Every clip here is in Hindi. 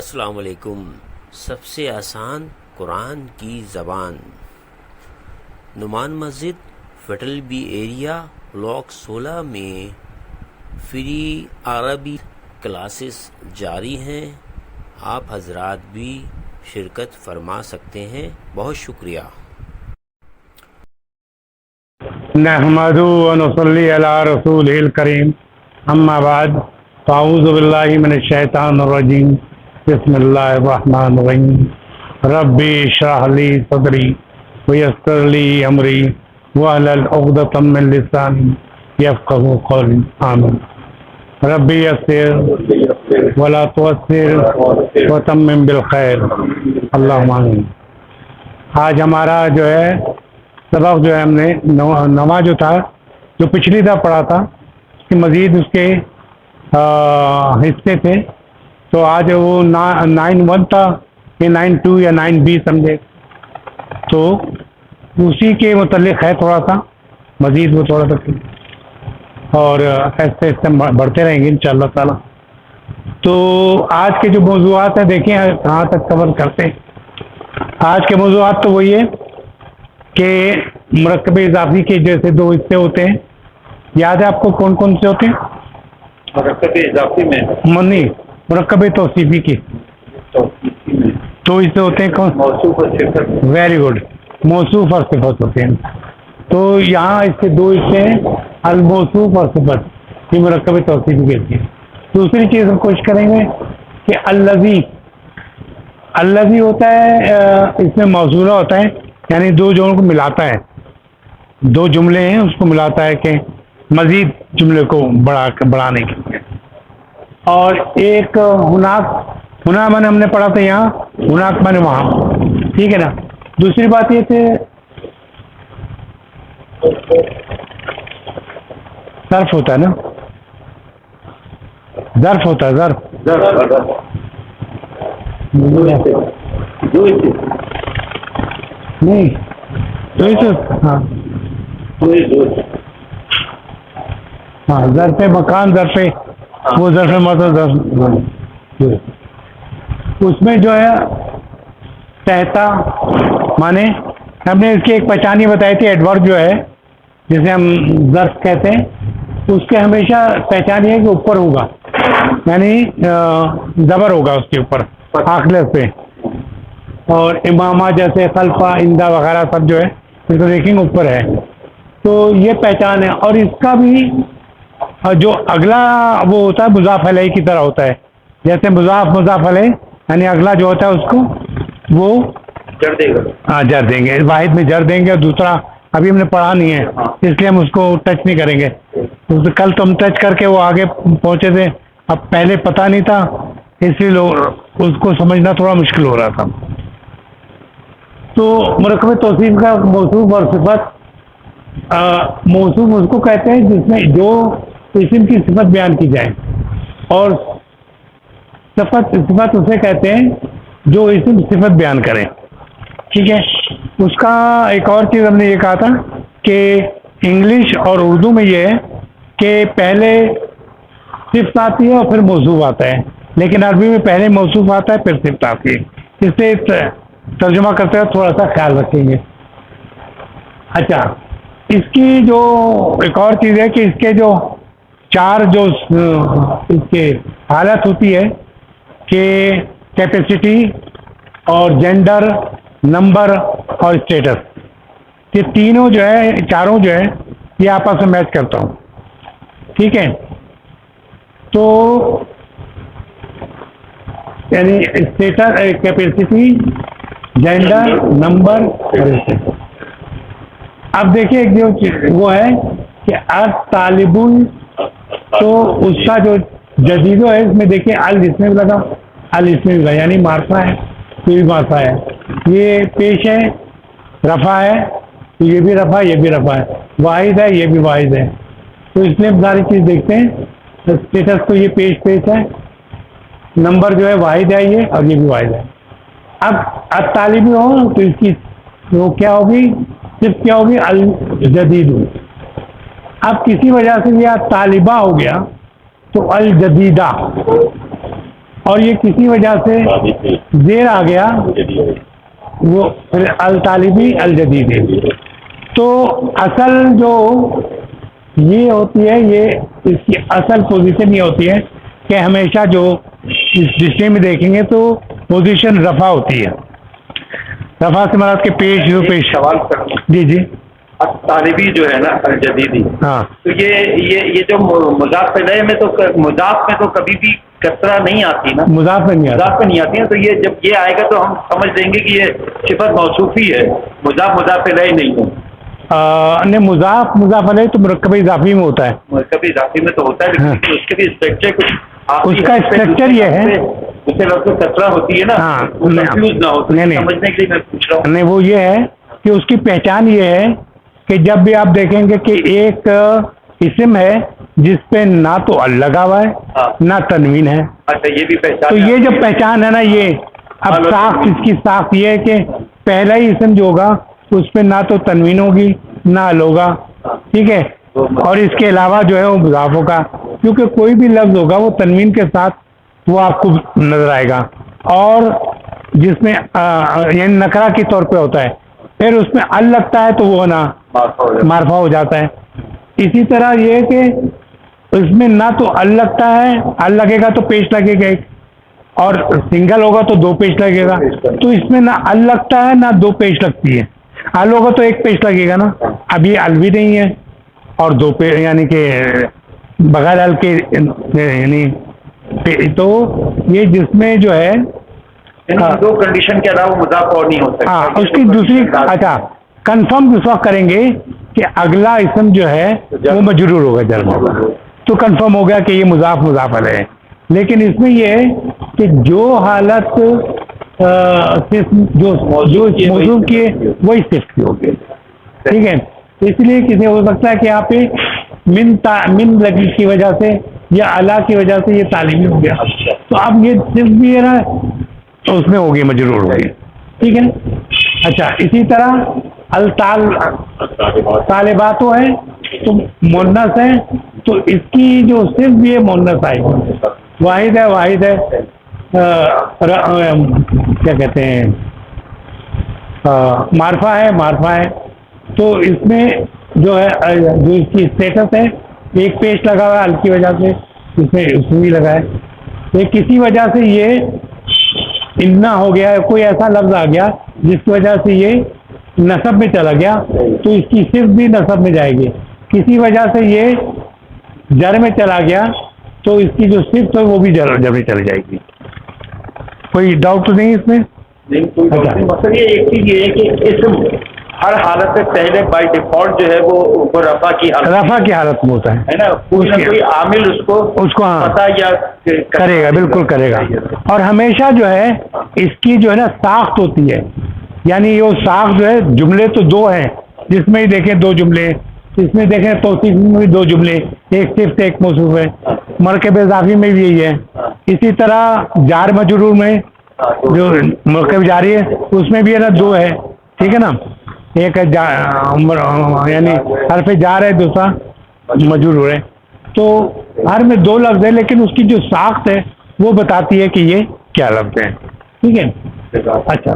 अस्सलाम वालेकुम। सबसे आसान कुरान की ज़बान। नुमान मस्जिद फेडरल बी एरिया ब्लॉक 16 में फ्री अरबी क्लासेस जारी हैं। आप हजरात भी शिरकत फरमा सकते हैं। बहुत शुक्रिया। नहमदु व नुसल्ली अला रसूलिल करीम, अम्मा बाद, अऊज़ु बिल्लाहि मिनश शैतानिर रजीम, बिस्मिल्लाहिर रहमानिर रहीम। रब्बी इश्रह ली सदरी व यस्सिर ली अमरी वहलुल उक़दतम मिन लिसानी यफ़क़हू क़ौली। आमीन। रब्बी यस्सिर वला तुअस्सिर व तम्मिम बिल खैर। अल्लाहुम्मा आमीन। आज हमारा जो है सबक जो है हमने नवा जो था जो पिछली दफ़ा पढ़ा था कि मज़ीद उसके हिस्से थे। तो आज वो 9-1 था, ये 9-2 या 9B समझे, तो उसी के मुतल्लिक़ है थोड़ा सा मज़ीद वो थोड़ा सा, और ऐसे ऐसे बढ़ते रहेंगे इंशाअल्लाह ताला। तो आज के जो मौज़ूआत हैं देखें कहाँ तक कवर करते हैं। आज के मौज़ूआत तो वही है कि मुरक्कब इज़ाफ़ी के जैसे दो हिस्से होते हैं। याद है आपको कौन कौन से होते हैं? मुरक्कब इज़ाफ़ी में मनी मुरक्कब तौसीफ़ी की दो हिस्से होते हैं। कौन? मौसूफ़ और सिफ़त। Very good. मौसूफ़ और सिफ़त होते हैं। तो यहाँ इसके दो हिस्से हैं, अल मौसूफ़ और सिफ़त। ये मुरक्कब तौसीफ़ी कहती है। दूसरी चीज़ हम कोशिश करेंगे कि अल्लज़ी होता है, इसमें मौसूला होता है, यानी दो जुमलों को मिलाता है। दो जुमले हैं उसको मिलाता है कि मज़ीद जुमले को बढ़ाने के लिए। और एक हुना मैंने हमने पढ़ा था यहाँ, हुनाक मैंने वहाँ, ठीक है ना। दूसरी बात ये थे ज़र्फ़ होता है ना, ज़र्फ़ होता है, ज़र्फ़ नहीं तो इस हाँ ज़र्फ़े मकान, ज़र्फ़े वो ज़र्फ़े मतलब उसमें जो है सहता माने हमने इसकी एक पहचानी बताई थी। एडवर्ब जो है जिसे हम ज़र्फ़ कहते हैं, उसके हमेशा पहचान ये है कि ऊपर होगा, यानी ज़बर होगा उसके ऊपर आखिर पे। और इमामा जैसे खल्फा इंदा वगैरह सब जो है इसको देखेंगे ऊपर है। तो ये पहचान है। और इसका भी जो अगला वो होता है मुज़ाफ़ अलैहि की तरह होता है। जैसे मुज़ाफ़ अलैहि यानी अगला जो होता है उसको वो जड़ देगा। हाँ जर देंगे, वाहिद में जर देंगे। और दूसरा अभी हमने पढ़ा नहीं है इसलिए हम उसको टच नहीं करेंगे। तो कल तो हम टच करके वो आगे पहुँचे थे, अब पहले पता नहीं था इसलिए उसको समझना थोड़ा मुश्किल हो रहा था। तो मुरक्कब तौसीफ़ का मौसूफ़ और सिफ़त, मौसूफ़ उसको कहते हैं जिसमें जो इस्म की सिफ़त बयान की जाए, और सिफ़त उसे कहते हैं जो इस्म सिफ़त बयान करे, ठीक है। उसका एक और चीज़ हमने ये कहा था कि इंग्लिश और उर्दू में ये है कि पहले सिफ़त आती है और फिर मौसूफ़ आता है, लेकिन अरबी में पहले मौसूफ़ आता है फिर सिफ़त आती है। इससे तर्जुमा करते हुए थोड़ा सा ख्याल रखेंगे। अच्छा, इसकी जो एक और चीज़ है कि इसके जो चार जो इसके हालत होती है कि कैपेसिटी और जेंडर, नंबर और स्टेटस, ये तीनों जो है चारों जो है ये आपस में मैच करता हूँ, ठीक है। तो यानी स्टेटस, कैपेसिटी, जेंडर, नंबर और स्टेटस। अब देखिए जो वो है कि तालिबुल, तो उसका जो जदीदो है इसमें देखिए अल इसमें भी लगा, अल इसमें भी लगा, यानी मारफा है, ये भी मारफा है। ये पेश है, रफा है, तो ये भी रफा, ये भी रफा है। वाहिद है, ये भी वाहिद है। तो इसलिए हम सारी चीज़ देखते हैं। तो स्टेटस तो ये पेश है, नंबर जो है वाहिद है ये, और ये भी वाहिद है। अब तालिबी हो तो इसकी वो क्या होगी, सिर्फ क्या होगी, अल जदीद। अब किसी वजह से यह तालिबा हो गया तो अल जदीदा, और ये किसी वजह से देर आ गया, वो फिर अल तालिबी अल जदीद। तो असल जो ये होती है, ये इसकी असल पोजीशन ये होती है कि हमेशा जो इस डिक्शनरी में देखेंगे तो पोजीशन रफा होती है। रफा से मराद के पेश जो पेश। सवाल कर जी जी तालिबी जो है ना अल जदीदी, हाँ, तो ये जो मुजाफ इलैह में, तो मुजाफ में तो कभी भी कसरा नहीं आती ना, मुजाफ में नहीं आता। मुजाफ में नहीं आती है। तो ये जब ये आएगा तो हम समझ लेंगे कि ये सिफत मौसूफी है, मुजाफ इलैह नहीं है। ने मुजाफ अलैह तो मुरक्कब इजाफी में होता है। कभी इजाफी में तो होता है, हाँ। लेकिन उसके भी स्ट्रक्चर कुछ उसका स्ट्रक्चर ये है, जैसे लफ्ज़ कसरा होती है ना, हाँ, कंफ्यूज ना हो, तो नहीं। समझने के लिए मैं पूछ रहा हूँ। नहीं, वो ये है कि उसकी पहचान ये है कि जब भी आप देखेंगे कि एक इस्म है जिसपे ना तो अल लगा हुआ है, हाँ। ना तनवीन है, अच्छा, ये भी पहचान तो ये जो पहचान है ना, ये अब हाँ, साफ इसकी साफ ये है कि पहला ही इस्म जो होगा उस पे ना तो तनवीन होगी ना अल होगा, ठीक है। और इसके अलावा जो है वो मुजाफ होगा, क्योंकि कोई भी लफ्ज होगा वो तनवीन के साथ वो आपको नजर आएगा, और जिसमें यानी नकरा के तौर पे होता है, फिर उसमें अल लगता है तो वो ना मारफा हो जाता है। इसी तरह ये कि इसमें ना तो अल लगता है, अल लगेगा तो पेश लगेगा एक, और सिंगल होगा तो दो पेश लगेगा। तो इसमें ना अल लगता है ना दो पेश लगती है। अल होगा तो एक पेश लगेगा ना, अब ये अल भी नहीं है और दो पे यानी कि बगैर अल के यानी तो ये जिसमें जो है दो कंडीशन के अलावा मुजाफ और नहीं हो सकता। हाँ, उसकी दूसरी अच्छा कंफर्म इस वक्त करेंगे कि अगला इसम जो है वो मजरूर होगा, जर होगा, तो कंफर्म हो गया कि ये मुजाफ अलैह है। लेकिन इसमें ये है कि जो हालत जो मौजूद की है वही सिर्फ की होगी, ठीक है। इसलिए किसी हो सकता है कि यहाँ पे मिन लगी की वजह से या अला की वजह से ये तालीमी हो गया, तो अब ये सिर्फ भी है ना, तो उसमें होगी मजरूर होगी, ठीक है। अच्छा, इसी तरह अल तालिबातो है तो मुन्नस है, तो इसकी जो सिर्फ भी है मुन्नस आएगी, वाहिद है क्या कहते हैं मारफा है, तो इसमें जो है जो इसकी स्टेटस है, एक पेश लगा हुआ है अल की वजह से, इसमें भी लगा है। ये किसी वजह से ये इन्ना हो गया है, कोई ऐसा लफ्ज आ गया जिसकी वजह से ये नसब में चला गया, तो इसकी सिर्फ भी नसब में जाएगी। किसी वजह से ये जर में चला गया तो इसकी जो सिर्फ है वो भी जर में चली जाएगी। कोई डाउट तो नहीं इसमें? नहीं, कोई अच्छा। मतलब ये एक चीज ये है कि इसम हर हालत से पहले बाय डिफॉल्ट जो है वो रफा की हालत में होता है ना, कोई आमिल उसको हाँ, पता या करेगा, बिल्कुल करेगा। और हमेशा जो है इसकी जो है ना साख्त होती है, यानी ये साख्त जो है, जुमले तो दो हैं जिसमें ही देखें दो जुमले, इसमें देखें तौसीफ में भी दो जुमले, एक सिर्फ एक मौसूफ है, मरकब इज़ाफ़ी में भी यही है। इसी तरह जार मजरूर में जो मरकब जारी है उसमें भी है ना दो है, ठीक है ना, एक है यानी हरफ जार है, दूसरा मजरूर है, तो हर में दो लफ्ज है, लेकिन उसकी जो साख्त है वो बताती है कि ये क्या लफ्ज है, ठीक है। अच्छा,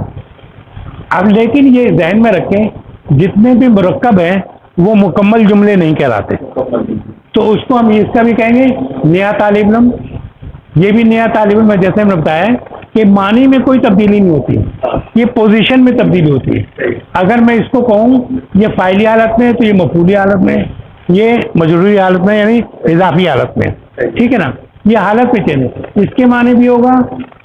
अब लेकिन ये ज़हन में रखें जितने भी मुरक्कब हैं वो मुकम्मल जुमले नहीं कहलाते, तो उसको हम इसका भी कहेंगे नया तालिब इल्म। ये भी नया तालिब इल्म, जैसे हमने बताया कि मानी में कोई तब्दीली नहीं होती, ये पोजीशन में तब्दीली होती है। अगर मैं इसको कहूँ ये फ़ाइली हालत में है तो ये मफ़ूली हालत में, ये मजरूरी हालत में यानी इजाफी हालत में, ठीक है ना, ये हालत में चले। इसके माने भी होगा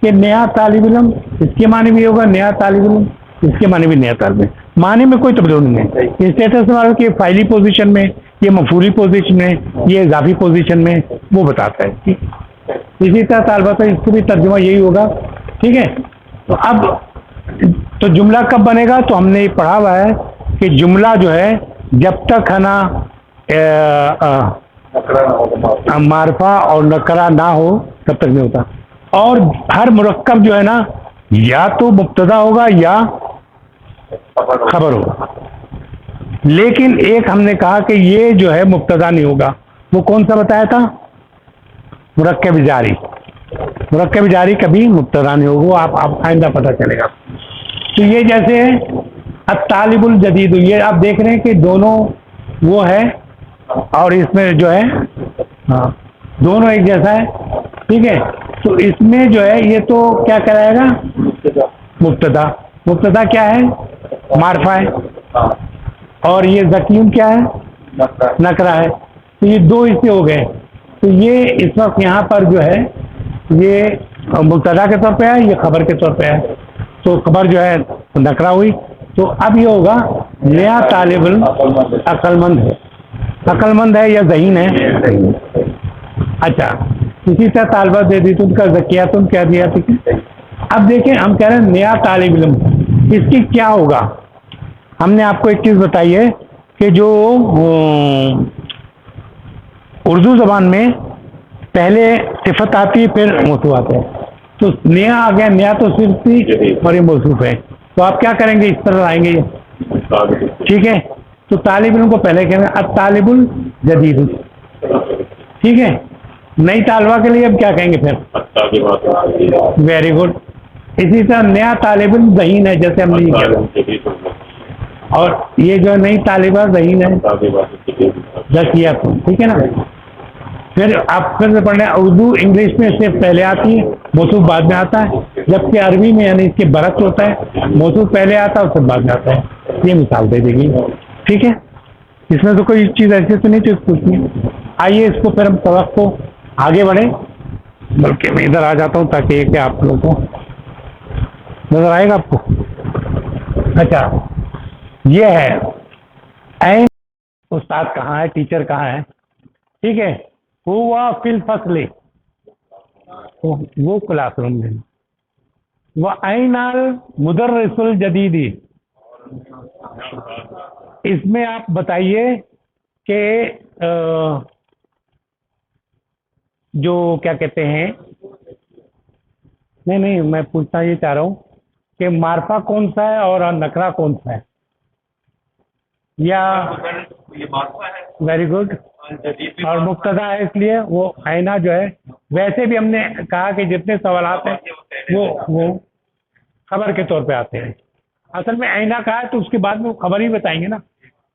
कि नया तालिब इल्म, इसके माने भी होगा नया तालिब इल्म, इसके माने भी नया तालिब इल्म। माने में कोई तब्दीली नहीं है। स्टेटस वाला कि फाइली पोजीशन में, ये मफूली पोजीशन में, ये इजाफी पोजीशन में, वो बताता है, ठीक। इसी तरह तालबात इसको भी तर्जुमा यही होगा, ठीक है। तो अब तो जुमला कब बनेगा, तो हमने ये पढ़ा हुआ है कि जुमला जो है जब तक है ना मारफा और नकरा ना हो तब तक नहीं होता। और हर मुरक्कब जो है ना या तो मुब्तदा होगा या खबर होगा, लेकिन एक हमने कहा कि ये जो है मुब्तदा नहीं होगा, वो कौन सा बताया था, मुरक्कब जारी। मुरक्कब जारी कभी मुब्तदा नहीं होगा, वो आप आइंदा पता चलेगा। तो ये जैसे है अत्तालिबुल जदीद, ये आप देख रहे हैं कि दोनों वो है और इसमें जो है हाँ दोनों एक जैसा है, ठीक है। तो इसमें जो है ये तो क्या कराएगा, मुब्तदा। मुब्तदा क्या है, मारफा है, और ये ज़कीयुन क्या है, नकरा है। तो ये दो इससे हो गए। तो ये इस वक्त यहाँ पर जो है ये मुब्तदा के तौर पे है, ये खबर के तौर पे है। तो खबर जो है नकरा हुई। तो अब ये होगा नया तालिबुल अक्लमंद है, अक्लमंद है या ज़हीन है। अच्छा, इसी तरह तालबा दे दी तुम का ज़किया तुम कह दिया, ठीक है। अब देखें हम कह रहे हैं नया तालिब इल्म, इसकी क्या होगा। हमने आपको एक चीज़ बताई है कि जो उर्दू ज़बान में पहले सिफत आती है फिर मौसूफ आता है। तो नया आ गया, नया तो सिर्फ थी और ये मौसूफ है। तो आप क्या करेंगे, इस तरह आएंगे, ठीक है। तो तालिब इल्म को पहले कहेंगे अब तालिबुल जदीद, ठीक है। नई तालबा के लिए अब क्या कहेंगे फिर, वेरी गुड। इसी तरह नया तालिब इल्म ज़हीन है, जैसे हमने ये किया, और ये जो नई तालिबा ज़हीन है ज़किया, ठीक है ना। फिर आप फिर से पढ़ना, उर्दू इंग्लिश में सिर्फ पहले आती है, मौसूफ बाद में आता है, जबकि अरबी में यानी इसके बरक्स होता है, मौसूफ पहले आता है उससे बाद में आता है। ये मिसाल दे देगी, ठीक है। इसमें तो कोई चीज़ ऐसी तो नहीं चीज़ पूछनी। आइए इसको फिर हम सबक को आगे बढ़े, बल्कि मैं इधर आ जाता हूँ ताकि ये क्या आप लोगों को नजर आएगा आपको। अच्छा, ये है ऐन, उस्ताद कहाँ है, टीचर कहाँ है, ठीक है। हुआ फिल फसले, वो क्लासरूम में। वह ऐनाल मुदर्रिसुल जदीदी, इसमें आप बताइए कि जो क्या कहते हैं, नहीं मैं पूछना ये चाह रहा हूँ कि मारफा कौन सा है और नकरा कौन सा है, या वेरी गुड, और मुक्तदा है, इसलिए वो आईना जो है। वैसे भी हमने कहा कि जितने सवालात हैं वो खबर के तौर पे आते हैं। असल में आईना कहा है तो उसके बाद में वो खबर ही बताएंगे ना,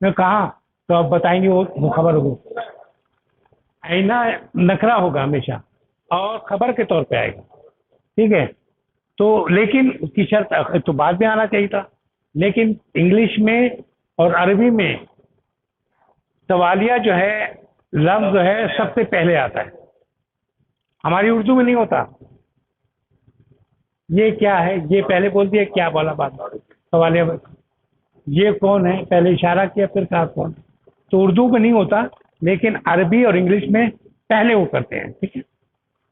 मैं कहा तो आप बताएंगे वो खबर होगी। आईना नखरा होगा हमेशा और खबर के तौर पे आएगा, ठीक है। तो लेकिन उसकी शर्त तो बाद में आना चाहिए था, लेकिन इंग्लिश में और अरबी में सवालिया जो है लफ्ज़ जो है सबसे पहले आता है, हमारी उर्दू में नहीं होता। ये क्या है, ये पहले बोल दिया, क्या बोला बाद सवालिया, ये कौन है, पहले इशारा किया फिर कहा कौन। तो उर्दू में नहीं होता, लेकिन अरबी और इंग्लिश में पहले वो करते हैं, ठीक है।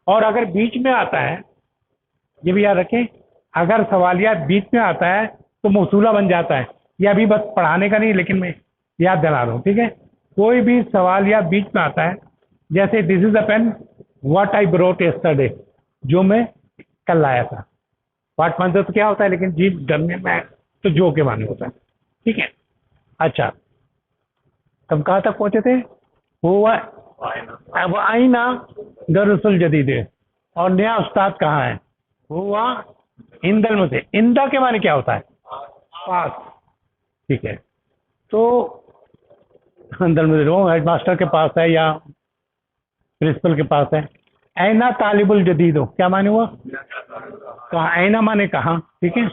और अगर बीच में आता है, ये भी याद रखें, अगर सवालिया बीच में आता है तो मौसूला बन जाता है। ये अभी बस पढ़ाने का नहीं, लेकिन मैं याद दिला रहा हूँ, ठीक है। कोई भी सवाल या बीच में आता है, जैसे this is a pen what I brought yesterday, जो मैं कल लाया था। व्हाट मानते तो क्या होता है, लेकिन जी डरने में तो जो के माने होता है, ठीक है। अच्छा, तब कहाँ तक पहुंचे थे, हुआ अब आईना दरअसल जदीद है, और नया उस्ताद कहाँ है, हुआ इंदल में से। इंदा के माने क्या होता है, पास, ठीक है। तो अंदर में वो हेड मास्टर के पास है या प्रिंसिपल के पास है। ऐना तालिबुल जदीद हो, क्या माने हुआ, कहाँ, ऐना माने कहाँ, ठीक है।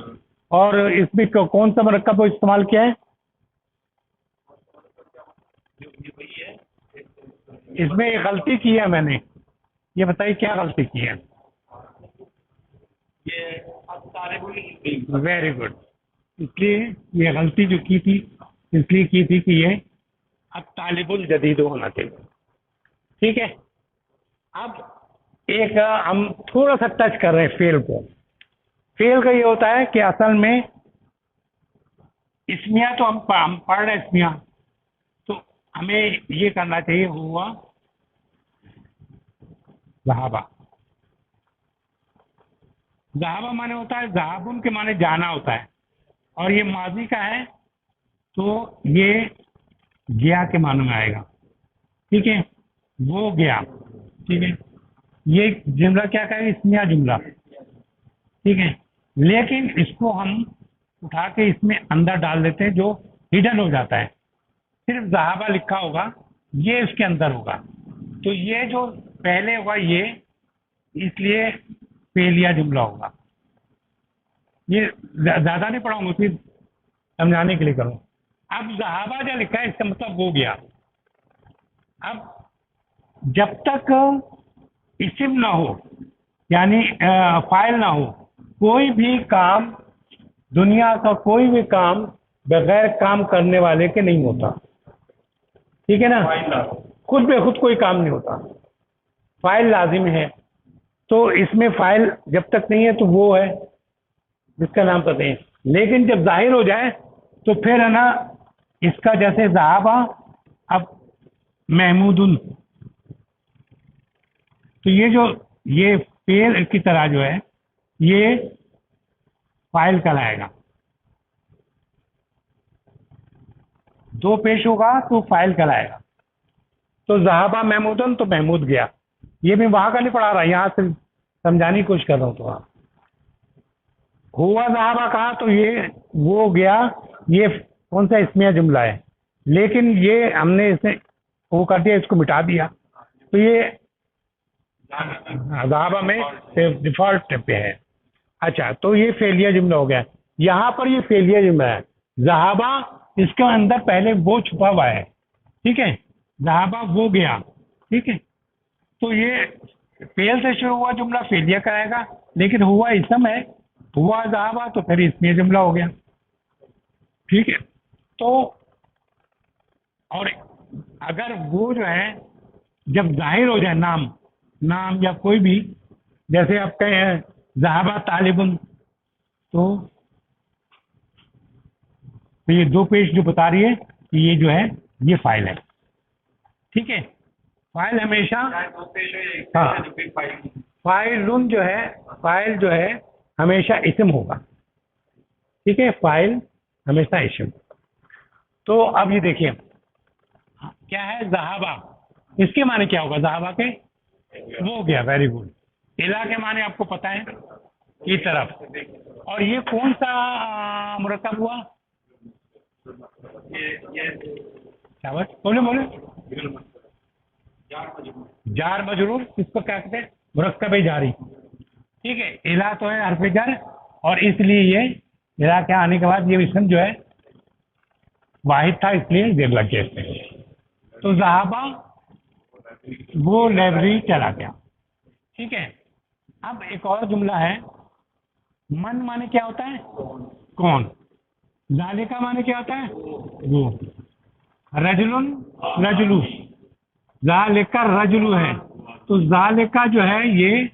और इसमें कौन सा मरक्कब को इस्तेमाल किया है, इसमें एक गलती की है मैंने, ये बताइए क्या गलती की है। वेरी गुड, इसलिए ये गलती जो की थी इसलिए की थी कि ये अब तालिबुल जदीद होना चाहिए, ठीक है। अब एक हम थोड़ा सा टच कर रहे हैं फेल को। फेल का ये होता है कि असल में इसमिया तो हम पढ़ रहे हैं इसमिया, तो हमें ये करना चाहिए, हुआ ज़हाबा। ज़हाबा माने होता है, ज़हाबुन के माने जाना होता है, और ये माजी का है तो ये गया के मानों में आएगा, ठीक है। वो गया, ठीक है। ये जुमला क्या कहेंगे, इस्मिया जुमला, ठीक है। लेकिन इसको हम उठा के इसमें अंदर डाल देते हैं, जो हिडन हो जाता है, सिर्फ ज़हाबा लिखा होगा, ये इसके अंदर होगा। तो ये जो पहले होगा ये, इसलिए फेलिया जुमला होगा। ये ज़्यादा नहीं पढ़ाऊंगा, सिर्फ समझाने के लिए करूँ। अब ज़हाबा जो लिखा है इसका मतलब हो गया। अब जब तक इस्म ना हो, यानी फाइल ना हो, कोई भी काम, दुनिया का कोई भी काम बगैर काम करने वाले के नहीं होता, ठीक है ना। खुद बेखुद कोई काम नहीं होता, फाइल लाजिम है। तो इसमें फाइल जब तक नहीं है तो वो है जिसका नाम पता है। लेकिन जब जाहिर हो जाए तो फिर है ना, इसका जैसे ज़हाबा, अब महमूदुन, तो ये फेल की तरह जो है ये फाइल कहलाएगा। दो पेश होगा तो फाइल कहलाएगा। तो ज़हाबा महमूदन, तो महमूद गया। ये भी वहां का नहीं पढ़ा रहा, यहाँ से समझाने की कोशिश कर रहा हूँ। तो आप हुआ ज़हाबा कहा तो ये वो गया, ये कौन सा इस्मिया जुमला है, लेकिन ये हमने इसे वो कर दिया, इसको मिटा दिया, तो ये ज़हाबा में डिफॉल्ट पे है। अच्छा, तो ये फेलिया जुमला हो गया। यहाँ पर ये फेलिया जुमला है। ज़हाबा, इसके अंदर पहले वो छुपा हुआ है, ठीक है। ज़हाबा वो गया, ठीक है। तो ये फेल से शुरू हुआ जुमला फेलिया कराएगा, लेकिन हुआ इसम है, हुआ ज़हाबा, तो फिर इसमें जुमला हो गया, ठीक है। तो और अगर वो जो है जब जाहिर हो जाए, नाम या कोई भी, जैसे आप कहें ज़हाबा तालिबुन, तो ये दो पेश जो बता रही है कि ये जो है ये फाइल है, ठीक है। फाइल हमेशा, हाँ, फाइलुन जो है, फाइल जो है हमेशा इस्म होगा, ठीक है। फाइल हमेशा इस्म। तो अब ये देखिए क्या है, ज़हाबा, इसके माने क्या होगा, ज़हाबा के वो हो गया, वेरी गुड। इला के माने आपको पता है, की तरफ। और ये कौन सा मुरक्कब हुआ, क्या बोले जार मजरूर, इसको क्या कहते हैं, मुरक्कब जारी, ठीक है। इला तो है हर्फ जर, और इसलिए ये इला के आने के बाद ये इसम जो है वाहिद था, इसलिए जेर लग गया इसमें। तो ज़हाबा वो लाइब्रेरी चला गया, ठीक है। अब एक और जुमला है, मन माने क्या होता है, कौन। ज़ालिका माने क्या होता है, वो। रजुलुन, रजुलू, ज़ालिका रजुलू है, तो ज़ालिका जो है ये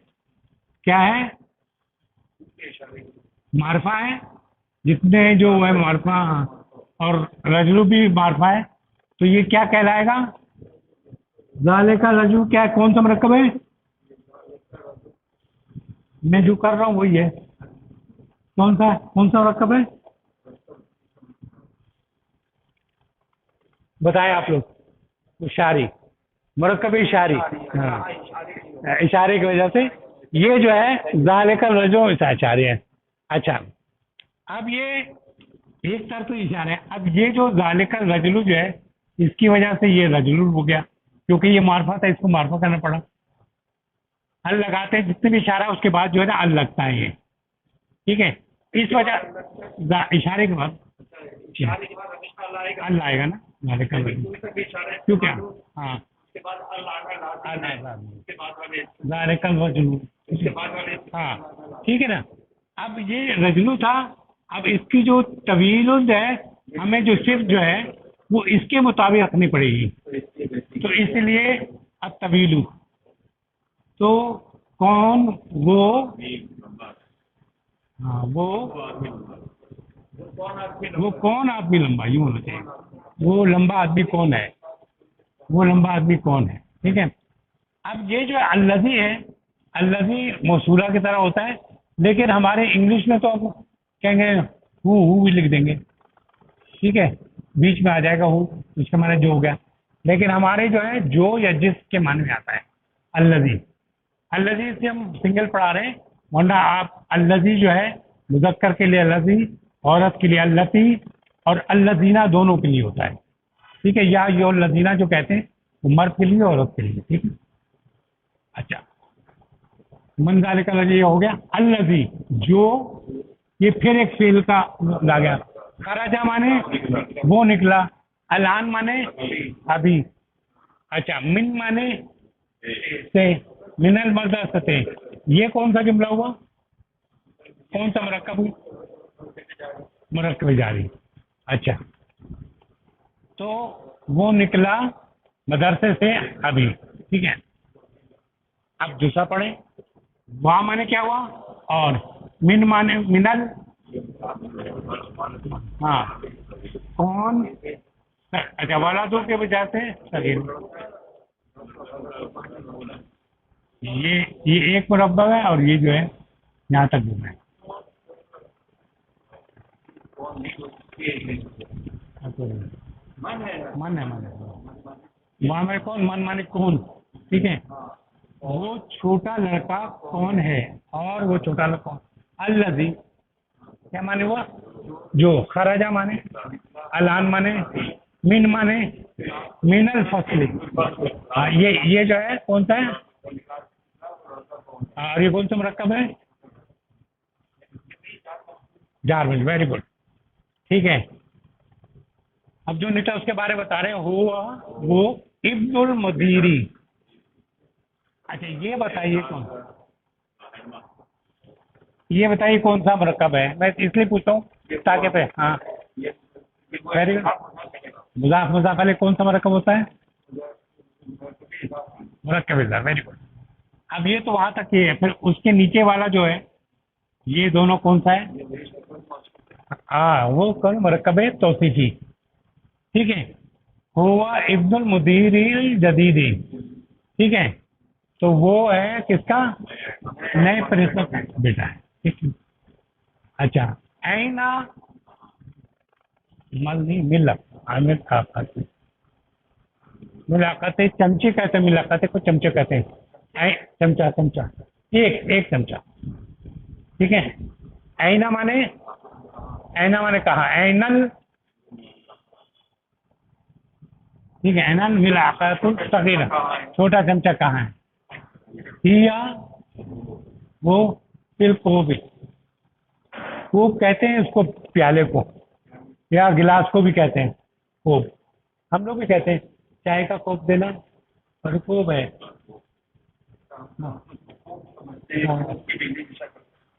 क्या है, मारफा है, जितने जो है मारफा, और रजुलू भी मारफा है, तो ये क्या कहलाएगा, ज़ालिका रजुलू क्या है, कौन सा मरकब है, मैं जो कर रहा हूँ वही है, कौन सा मरकब है, बताएं आप लोग। इशारी, मरकब इशारी, हाँ, इशारे की वजह से ये जो है ज़ालिका रजुलू इशारे है। अच्छा, अब ये एक तरफ तो इशारा है। अब ये जो ज़ालिका रजुलू जो है, इसकी वजह से ये रजुलू हो गया, क्योंकि ये मारफा था, इसको मारफा करना पड़ा। अल लगाते हैं जितने भी इशारा, उसके बाद जो है ना अल लगता है ये, ठीक है। इस वजह इशारे के बाद अल आएगा ना, ज़ालिका रजुलू, क्यों क्या, हाँ, ज़ालिका रजुलू, हाँ, ठीक है ना। अब ये रजुलू था, अब इसकी जो तवील है, हमें जो सिर्फ जो है वो इसके मुताबिक रखनी पड़ेगी, तो इसलिए अब तवीलू, तो कौन वो, हाँ, वो कौन आदमी लंबा, यूँ होना चाहिए, वो लंबा आदमी कौन है, वो लंबा आदमी कौन है, ठीक है। अब ये जो अल्लज़ी है, अल्लज़ी मौसूला की तरह होता है, लेकिन हमारे इंग्लिश में तो अब कहेंगे हु भी लिख देंगे, ठीक है, बीच में आ जाएगा हु, उसके माने जो हो गया। लेकिन हमारे जो है जो या जिस के माने में आता है अल्लज़ी, अल्लज़ी से हम सिंगल पढ़ा रहे हैं, वरना आप अल्लज़ी जो है मुज़क्कर के लिए अल्लज़ी, औरत के लिए अल्लती और अल्लज़ीना दोनों के लिए होता है। ठीक है, या यो लज़ीना जो कहते हैं वो मर्द के लिए औरत के लिए। ठीक है, अच्छा, मन जाले का लजी हो गया। अल्लज़ी जो, ये फिर एक फेल का ला गया। खराजा माने वो निकला, अलान माने अभी। अच्छा, मिन माने से, मिनल मदरसते, ये कौन सा जुमला हुआ, कौन सा मरक्कब हुई, मरक्कब जारी। अच्छा, तो वो निकला मदरसे से अभी। ठीक है, अब दूसरा पढ़े। वहाँ माने क्या हुआ, और मिन माने मिनल, हाँ कौन, अच्छा वाला दो के वजह से सगीर। ये एक मुरब्बा है और ये जो है यहाँ तक घूमा है। मन है वहाँ में कौन, मन माने कौन। ठीक है, वो छोटा लड़का कौन है, और वो छोटा लड़का कौन। अल्लज़ी क्या माने हुआ, जो। खराजा माने, अलान माने, मिन माने मिनल फसली। हाँ, ये जो है कौन सा है, और ये कौन सा मरक्कब है, जारविल। Very good. ठीक है, अब जो निकला उसके बारे में बता रहे हैं, हुआ वो इब्नुल मुदीरी। अच्छा, ये बताइए कौन, ये बताइए कौन सा मरकब है। मैं इसलिए पूछता हूँ ताकि पे, हाँ वेरी गुड। मुजाफ मुजाफ अलैह कौन सा मरकब होता है, मरकब इज़्ज़ा। Very good. अब ये तो वहाँ तक ही है, फिर उसके नीचे वाला जो है, ये दोनों कौन सा है, हाँ वो कौन, मरकब तौसीफी। ठीक है, हुआ इब्नुल मुदीरी जदीदी। ठीक है, तो वो है किसका, नए प्रिंसिपल का बेटा है। ठीक है, अच्छा, ऐना मल्ली मिलक, आमिर था मिलाकत, चमचे कहते हैं, मिलाकत को चमचे कहते हैं। चमचा चमचा, एक चमचा। ठीक है, ऐना माने, ऐना माने कहा, ऐनल। ठीक है, ऐनल मिलाकतुल सगीरा, छोटा चमचा कहाँ है। हिया वो फिर कोब, कोब कहते हैं उसको प्याले को, या गिलास को भी कहते हैं कोब। हम लोग भी कहते हैं चाय का कोप देना, और कोब है। हाँ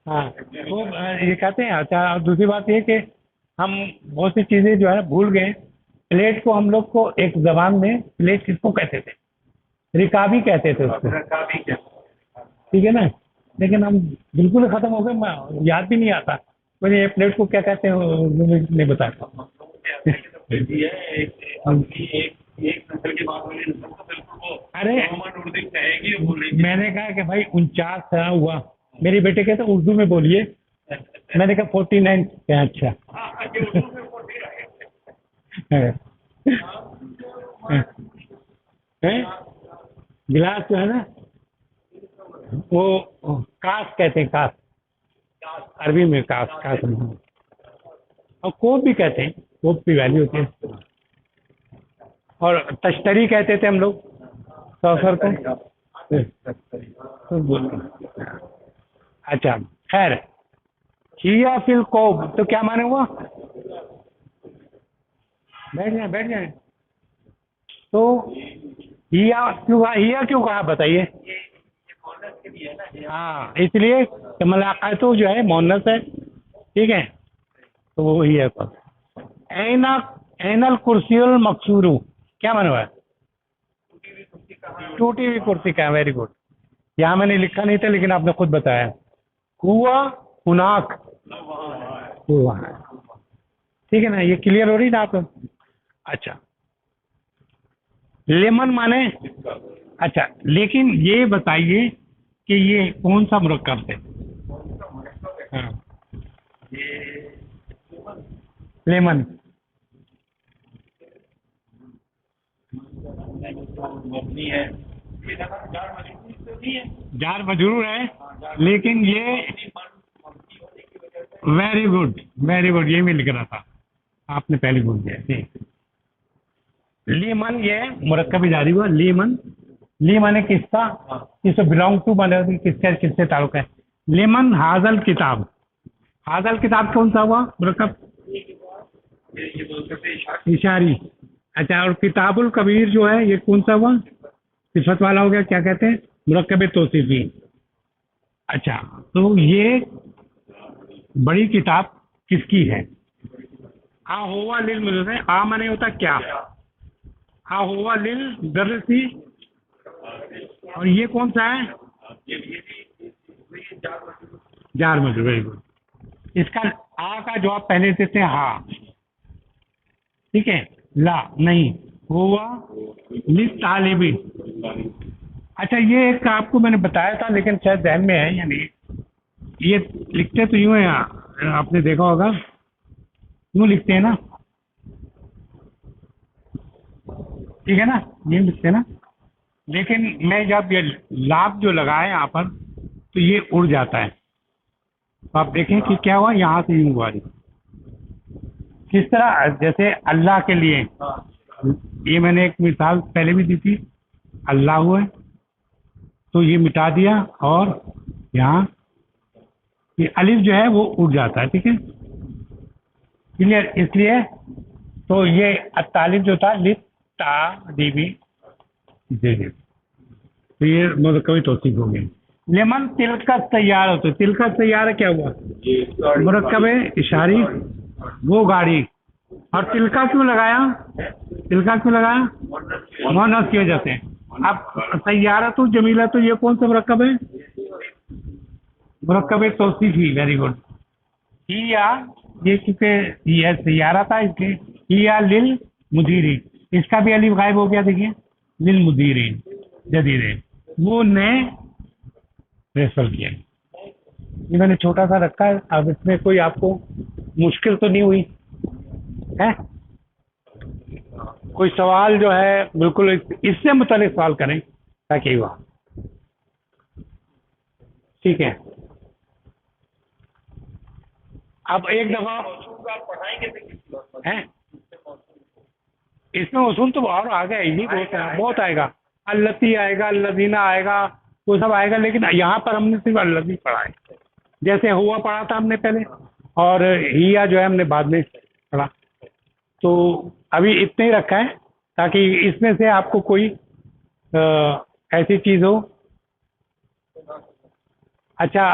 हाँ, कोब ये कहते हैं। अच्छा, और दूसरी बात ये कि हम बहुत सी चीज़ें जो है भूल गए। प्लेट को हम लोग को एक जबान में प्लेट किसको कहते थे, रिकाबी कहते थे उसको। ठीक है ना, लेकिन हम बिल्कुल खत्म हो गए, याद भी नहीं आता मुझे ये प्लेट को क्या कहते हैं, नहीं बता। अरे मैंने कहा कि भाई 49 साल हुआ, मेरे बेटे कहते उर्दू में बोलिए, मैंने कहा 49। अच्छा गिलास जो है ना, वो कास कहते हैं, कास अरबी में, कास कास। और कोप भी कहते हैं, कोप की वैल्यू होती है। और तश्तरी कहते थे हम लोग सौसर को। अच्छा खैर, हिया फिल कोब तो क्या माने हुआ, बैठ जाए। तो हिया क्यों कहा बताइए। हाँ, इसलिए कि मुलाकात जो है मोनस है। ठीक है, तो वो ही है। ऐना ऐनल कुर्सियुल मकसूरू क्या माने हुआ है, टूटी हुई कुर्सी का। Very good. यहाँ मैंने लिखा नहीं था लेकिन आपने खुद बताया, हुआ हुनाक, हुआ। ठीक है ना, ये क्लियर हो रही ना आप। अच्छा, लेमन माने, अच्छा लेकिन ये बताइए कि ये कौन सा मुरक्कब है। हाँ, लेमन जार मजरूर है, लेकिन ये वेरी गुड, वेरी गुड, ये मैं लिख रहा था, आपने पहले बोल दिया। ठीक, लीमन ये मुरक्कब जारी हुआ। लीमन, ली माने किसका, किससे बिलोंग टू माने किससे किससे ताल्लुक है। लेमन हाजल किताब, हाजल किताब कौन सा हुआ मुरक्कब इशारी। अच्छा, और किताबुल कबीर जो है ये कौन सा हुआ, सिफत वाला हो गया, क्या कहते हैं, मुरक्कब तौसीफी। अच्छा, तो ये बड़ी किताब किसकी है। आ हुआ लिल मुदर्रिस, आ माने होता क्या, आ हुआ लिल दर्सी, और ये कौन सा है, जार मजरूर, वेरी गुड। इसका आ का जवाब पहले देते हैं हा, ठीक है, ला नहीं, हुआ लिल तालिबी। अच्छा, ये एक आपको मैंने बताया था लेकिन शायद ध्यान में है या नहीं, ये लिखते तो यूं है, आपने देखा होगा यूं लिखते हैं ना, ठीक है ना, ये लिखते हैं ना, लेकिन मैं जब ये लाभ जो लगाए यहाँ पर तो ये उड़ जाता है। तो आप देखें कि क्या हुआ, यहाँ से यूं हुआ, किस तरह, जैसे अल्लाह के लिए, ये मैंने एक मिसाल पहले भी दी थी, अल्लाह हुआ तो ये मिटा दिया, और यहाँ ये अलिफ जो है वो उड़ जाता है, ठीक है, क्लियर। इसलिए तो ये तालिब जो था लिप ता डीबी जी जी, तो ये मुरक्कब तौसीफ हो गई। लेमन तिलका तैयार होते, तिलका तैयार क्या हुआ, मुरक्कब इशारी, वो गाड़ी। और तिलका क्यों लगाया, तिलका क्यों लगाया, मोहनस की वजह से। अब तैयारा तो जमीला, तो ये कौन सा मुरक्कब है, मुरक्कब तौसीफी, वेरी गुड। ही या, ये क्योंकि ये तैयारा था इसलिए ही या लिल मुदीरी, इसका भी अलीफ गायब हो गया, देखिए, लिल मुदीरी जदीरे, वो नए ट्रांसफर किया। ये मैंने छोटा सा रखा है, अब इसमें कोई आपको मुश्किल तो नहीं हुई है, कोई सवाल जो है बिल्कुल इससे मुतालिक सवाल करें ताकि हुआ, ठीक है। अब एक दफा है, इसमें उसूल तो और आ गया ही, बहुत आएगा, अल्लती आएगा, अल्लदीना आएगा, वो सब आएगा, लेकिन यहाँ पर हमने सिर्फ अल्लती पढ़ा है। जैसे हुआ पढ़ा था हमने पहले, और हिया जो है हमने बाद में पढ़ा, तो अभी इतने ही रखा है ताकि इसमें से आपको कोई ऐसी चीज़ हो। अच्छा,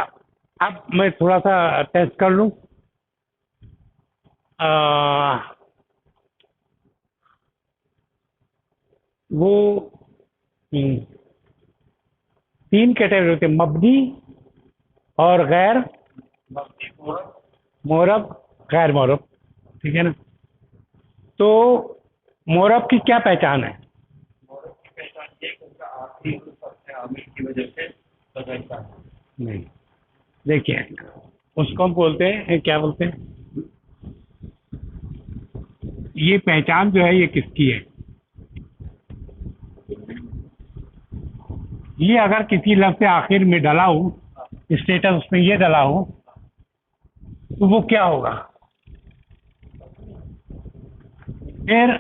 अब मैं थोड़ा सा टेस्ट कर लूँ, वो 3 कैटेगरी होते हैं, मबनी और गैर मोरब, गैर मोरब, ठीक है ना। तो मोरब की क्या पहचान है, नहीं, देखिए उसको हम बोलते हैं, क्या बोलते हैं, ये पहचान जो है ये किसकी है, ये अगर किसी लफ्ज़ से आखिर में डला हो, स्टेटस उसमें ये डला हो, तो वो क्या होगा, फिर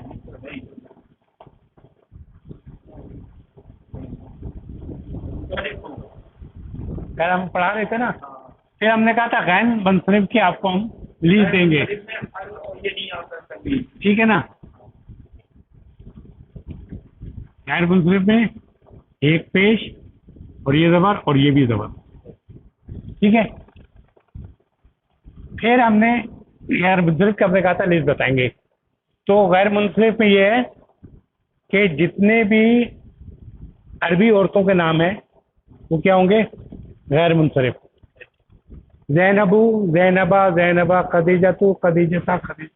अगर हम पढ़ा रहे थे ना, फिर हमने कहा था गैर मुंसरिफ की आपको हम लीज देंगे, ठीक है ना। गैर मुंसरिफ में एक पेश और ये ज़बर और ये भी ज़बर, ठीक है। फिर हमने गैर मुंसरिफ का हमने कहा था लीज बताएंगे। तो गैर मुंसरिफ में ये है कि जितने भी अरबी औरतों के नाम हैं वो क्या होंगे, गैर मुंसरिफ। ज़ैनबू, ज़ैनबा, ज़ैनबा, खदीजतु, खदीजता, खदीज,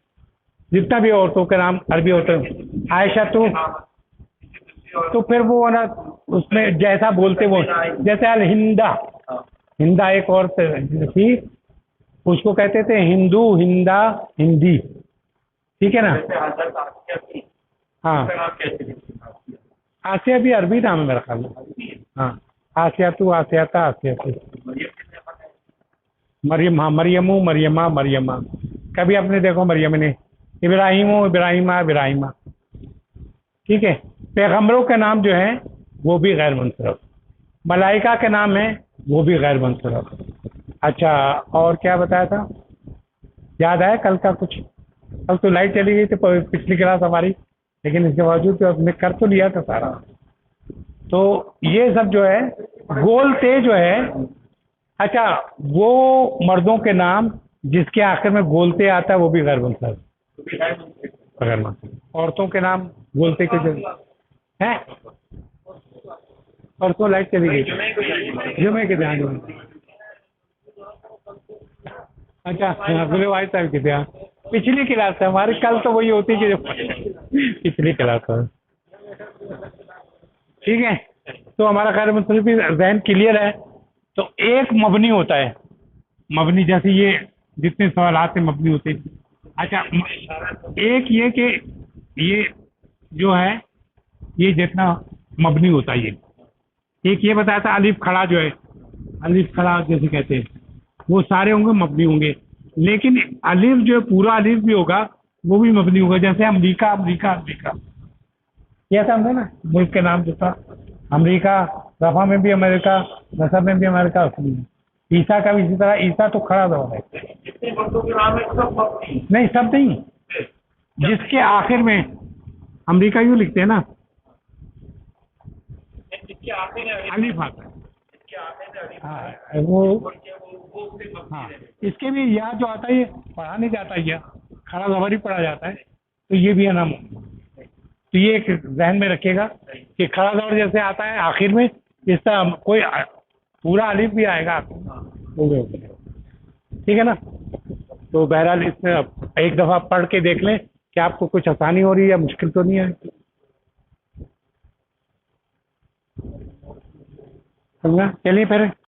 जितना भी औरतों के नाम अरबी औरतों, आयशा तो फिर वो ना उसमें जैसा बोलते वो, जैसे अल हिंदा, हिंदा एक औरत थी, उसको कहते थे हिंदू, हिंदा, हिंदी, ठीक है ना। हाँ, आसिया भी अरबी नाम है मेरा ख्याल में, हाँ, आसियातु, आसियाता, आसियातु। मरियम, हाँ, मरियमू, मरियमा, मरियमा। कभी आपने देखो मरियम ने। इब्राहिमो, इब्राहिमा, इब्राहिमा। ठीक है। पैगंबरों के नाम जो है वो भी गैर मुनसरफ। मलाइका के नाम है वो भी गैर मुनसरफ। अच्छा, और क्या बताया था? याद आया कल का कुछ? कल तो लाइट चली गई थी पिछली क्लास हमारी, लेकिन इसके बावजूद तो हमने कर तो लिया था सारा। तो ये सब जो है गोलते जो है, अच्छा, वो मर्दों के नाम जिसके आखिर में गोलते आता है वो भी गैर मुनसरफ। गैर मुनसरफ। औरतों के नाम गोलते के जो है, और तो लाइट चली गई जुमे के ध्यान में। अच्छा, अगले वाई साहब के ध्यान पिछली क्लास है हमारी। कल तो वही होती कि जो पिछली क्लास है। ठीक है, तो हमारा खैर मतलब जहन क्लियर है। तो एक मबनी होता है, मबनी जैसे ये जितने सवालात हैं मबनी होते हैं। अच्छा, एक ये कि ये जो है ये जितना मबनी होता है, ये एक ये बताया था अलिफ खड़ा जो है, अलिफ खड़ा जैसे कहते हैं, वो सारे होंगे मबनी होंगे। लेकिन अलिफ जो है पूरा अलिफ भी होगा वो भी मबनी होगा। जैसे अमरीका, अमरीका, अमरीका, ये समझे ना, मुल्क के नाम जो था अमरीका, रफा में भी अमेरिका, नसब में भी अमेरिका, उसमें भी। ईसा का भी इसी तरह, ईसा तो खड़ा दौर है। नहीं, सब नहीं, जिसके आखिर में अमरीका यूँ लिखते हैं ना, अलिफ आता है। हाँ, वो, हाँ, इसके भी या जो आता है ये पढ़ा नहीं जाता, या खड़ा जबर ही पढ़ा जाता है, तो ये भी है नाम। तो ये एक जहन में रखिएगा कि खड़ा जबर जैसे आता है आखिर में, इस तरह कोई पूरा अलिफ भी आएगा। ठीक है ना? तो बहरहाल इसमें एक दफ़ा पढ़ के देख लें कि आपको कुछ आसानी हो रही है या मुश्किल तो नहीं है। समझा? चलिए फिर